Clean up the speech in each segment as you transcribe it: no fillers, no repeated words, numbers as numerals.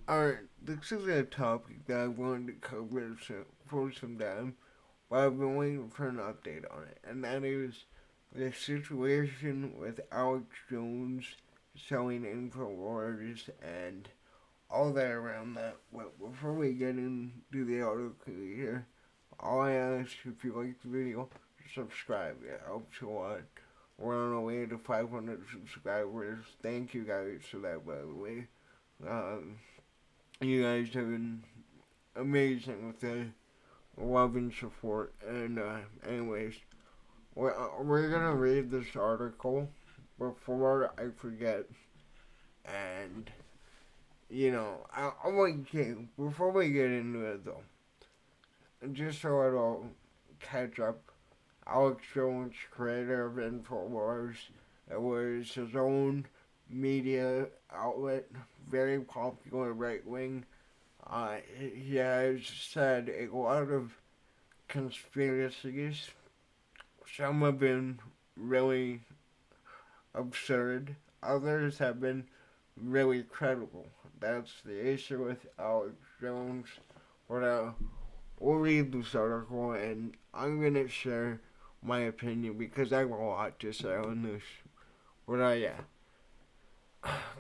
Alright, this is a topic that I wanted to cover for some time, but I've been waiting for an update on it, and that is the situation with Alex Jones selling Infowars and all that around that. But before we get into the article here, all I ask, if you like the video, subscribe. It helps a lot. We're on our way to 500 subscribers. Thank you guys for that, by the way. Um, you guys have been amazing with the love and support. And anyways, we're gonna read this article before I forget. And I want to, before we get into it though, just a little catch up. Alex Jones, creator of Infowars, it was his own media outlet, very popular right wing. He has said a lot of conspiracies. Some have been really absurd. Others have been really credible. That's the issue with Alex Jones. We'll read this article and I'm going to share my opinion because I have a lot to say on this. Yeah.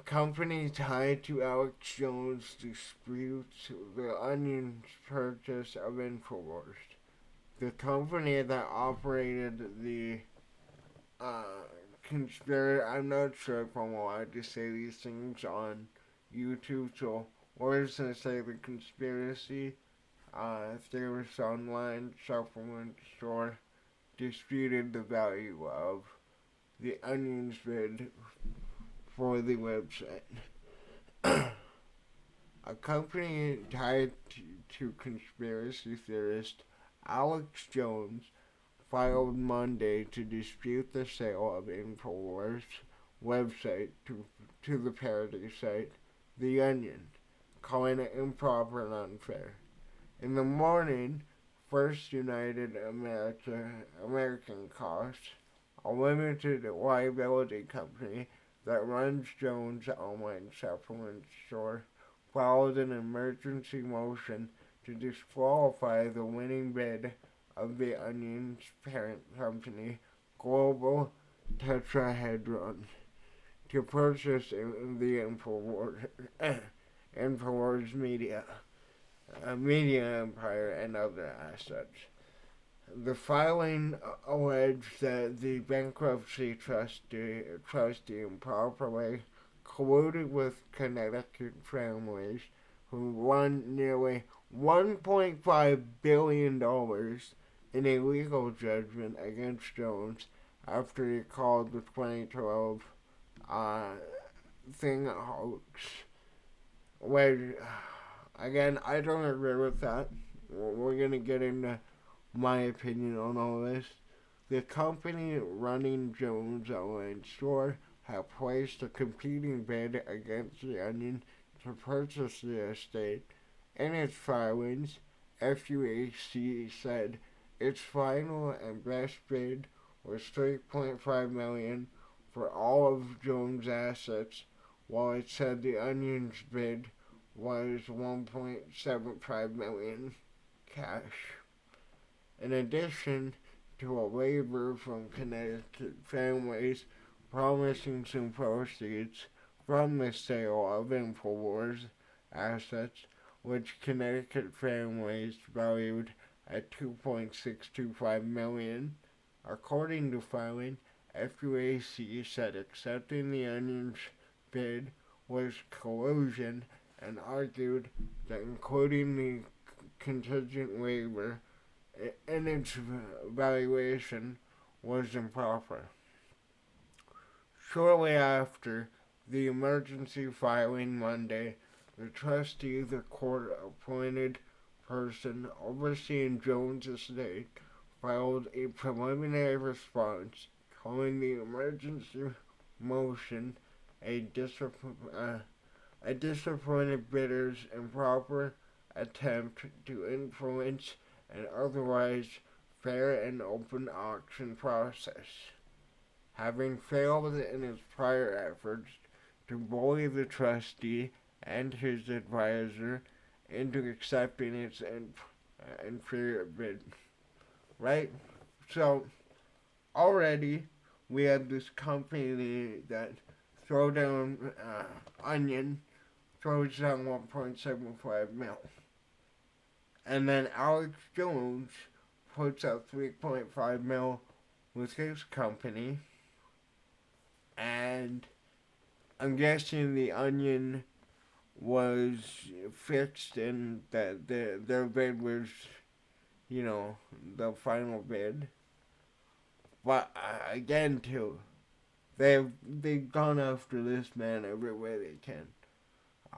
Company tied to Alex Jones disputes the Onion's purchase of Infowars. The company that operated the conspiracy. I'm not sure if I'm allowed to say these things on YouTube, so we're just gonna say the conspiracy theorist online supplement store disputed the value of the Onion's bid for the website. A company tied to conspiracy theorist Alex Jones filed Monday to dispute the sale of Infowars' website to the parody site The Onion, calling it improper and unfair. In the morning, First United American Costs, a limited liability company that runs Jones' online supplement store, filed an emergency motion to disqualify the winning bid of the Onion's parent company, Global Tetrahedron, to purchase the Infowars media empire and other assets. The filing alleged that the bankruptcy trustee improperly colluded with Connecticut families who won nearly $1.5 billion in a legal judgment against Jones after he called the 2012 thing a hoax. Where, again, I don't agree with that. We're going to get into my opinion on all this. The company running Jones' online store had placed a competing bid against the Onion to purchase the estate. In its filings, FUAC said its final and best bid was $3.5 million for all of Jones' assets, while it said the Onion's bid was $1.75 million cash. In addition to a waiver from Connecticut families promising some proceeds from the sale of Infowars assets, which Connecticut families valued at $2.625 million. According to filing, FUAC said accepting the Onion's bid was collusion and argued that including the contingent waiver in its valuation was improper. Shortly after the emergency filing Monday, the trustee, the court-appointed person overseeing Jones' estate, filed a preliminary response calling the emergency motion a disappointed bidder's improper attempt to influence an otherwise fair and open auction process. Having failed in its prior efforts to bully the trustee and his advisor into accepting its inferior bid, right? So already we have this company that throw down onion throws down 1.75 mil, and then Alex Jones puts out 3.5 mil with his company, and I'm guessing the onion was fixed and that their bid was, the final bid. But again, too, they've gone after this man every way they can.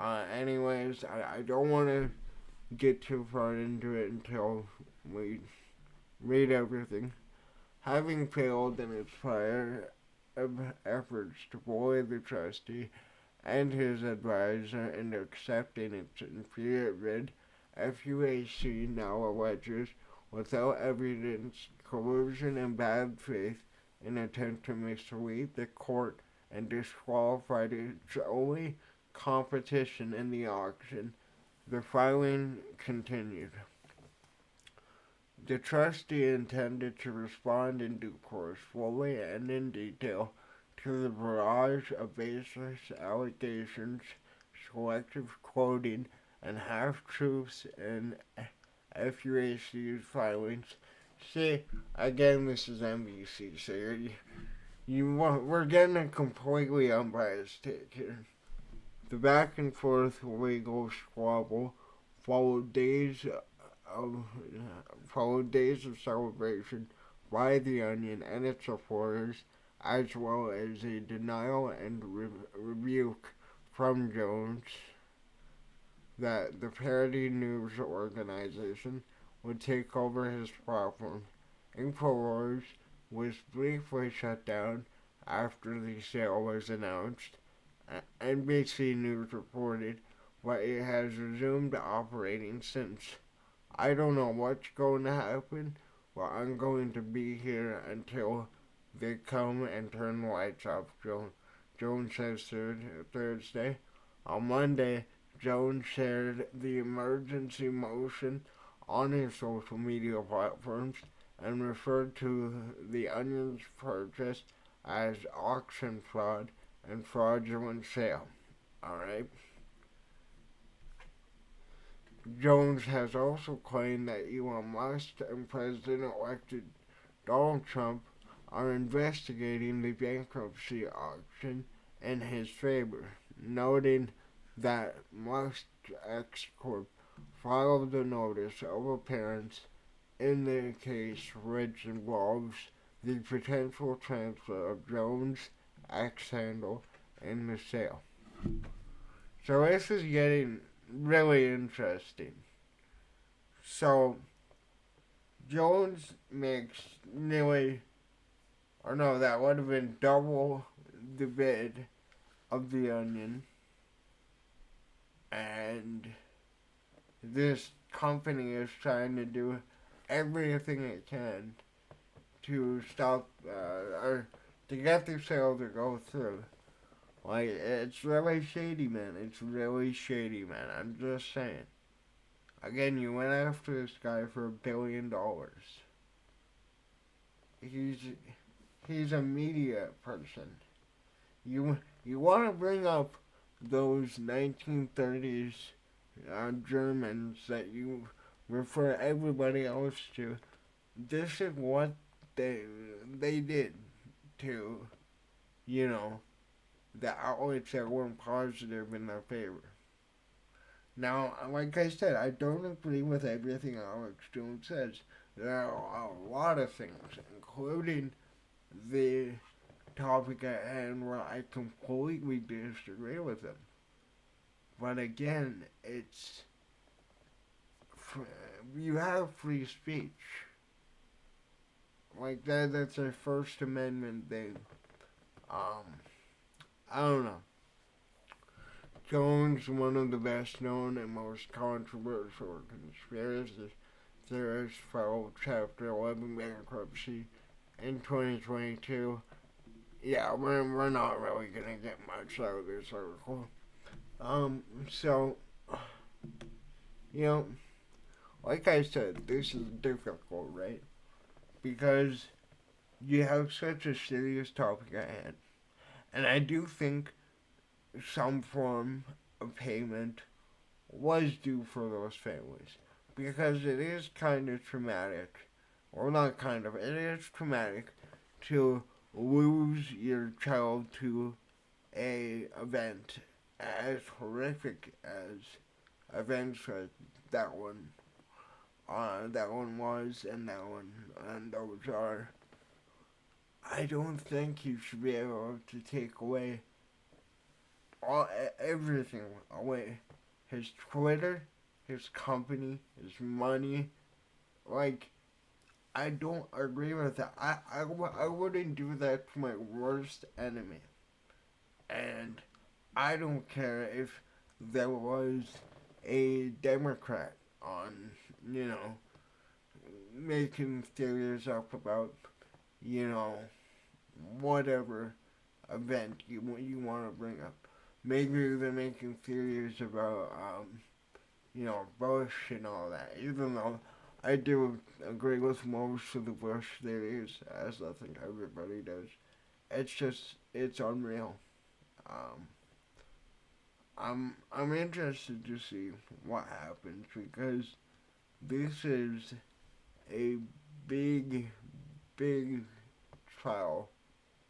Anyways, I don't want to get too far into it until we read everything. Having failed in its prior efforts to bully the trustee and his advisor into accepting its inferior bid, FUAC now alleges, without evidence, collusion and bad faith in an attempt to mislead the court and disqualify its only competition in the auction. The filing continued. The trustee intended to respond in due course, fully and in detail, to the barrage of baseless allegations, selective quoting, and half-truths in FUAC's filings. See, again, this is NBC, so we're getting a completely unbiased take here. The back and forth legal squabble followed days of celebration by the Onion and its supporters, as well as a denial and rebuke from Jones that the parody news organization would take over his platform. Infowars was briefly shut down after the sale was announced. NBC News reported, but it has resumed operating since. I don't know what's going to happen, but I'm going to be here until they come and turn the lights off, Jones says Thursday. On Monday, Jones shared the emergency motion on his social media platforms and referred to the Onion's purchase as auction fraud and fraudulent sale. Alright? Jones has also claimed that Elon Musk and President-elect Donald Trump are investigating the bankruptcy auction in his favor, noting that Musk X Corp filed a notice of appearance in the case which involves the potential transfer of Jones' X handle in the sale. So this is getting really interesting. So Jones makes nearly, or no, that would have been double the bid of the Onion, and this company is trying to do everything it can to stop or to get the sale to go through. Like, it's really shady, man. It's really shady, man. I'm just saying. Again, you went after this guy for $1 billion. He's a media person. You want to bring up those 1930s Germans that you refer everybody else to. This is what they did to, the outlets that weren't positive in their favor. Now, like I said, I don't agree with everything Alex Jones says. There are a lot of things, including the topic at hand, where I completely disagree with him. But again, you have free speech. Like that's a First Amendment thing. I don't know. Jones, one of the best known and most controversial conspiracy theorists, filed Chapter 11 bankruptcy in 2022. Yeah, we're not really gonna get much out of this article. So, you know, like I said, this is difficult, right? Because you have such a serious topic at hand. And I do think some form of payment was due for those families. Because it is kind of traumatic, or not kind of, it is traumatic to lose your child to a event as horrific as events like that one, that one was, and that one, and those are. I don't think you should be able to take away everything away. His Twitter, his company, his money. Like, I don't agree with that. I wouldn't do that to my worst enemy. And I don't care if there was a Democrat on, you know, making theories up about, you know, whatever event you want to bring up. Maybe they're making theories about, you know, Bush and all that. Even though I do agree with most of the Bush theories, as I think everybody does. It's just, it's unreal. Um, I'm interested to see what happens because this is a big, big trial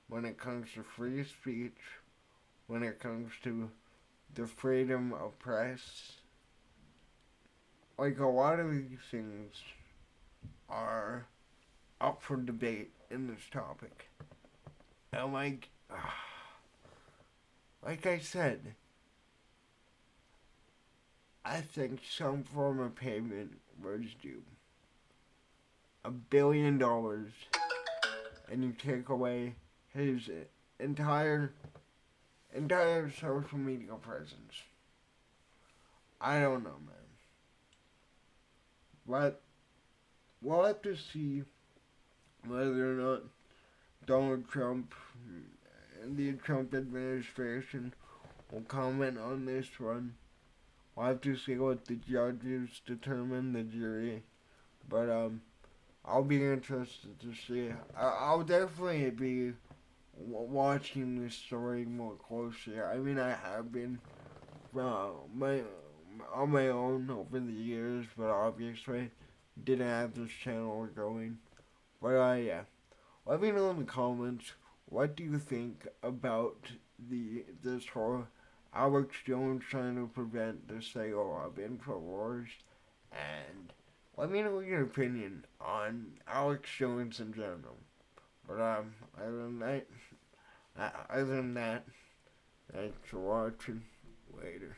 when it comes to free speech, when it comes to the freedom of press. Like, a lot of these things are up for debate in this topic. And like I said, I think some form of payment was due. $1 billion, and you take away his entire social media presence. I don't know, man. But we'll have to see whether or not Donald Trump and the Trump administration will comment on this one. We'll have to see what the judges determine, the jury. But I'll be interested to see. I'll definitely be watching this story more closely. I mean, I have been my on my own over the years, but obviously didn't have this channel going. But yeah, let me know in the comments, what do you think about this whole Alex Jones trying to prevent the sale of Infowars, and let me know your opinion on Alex Jones in general. But other than that, thanks for watching. Later.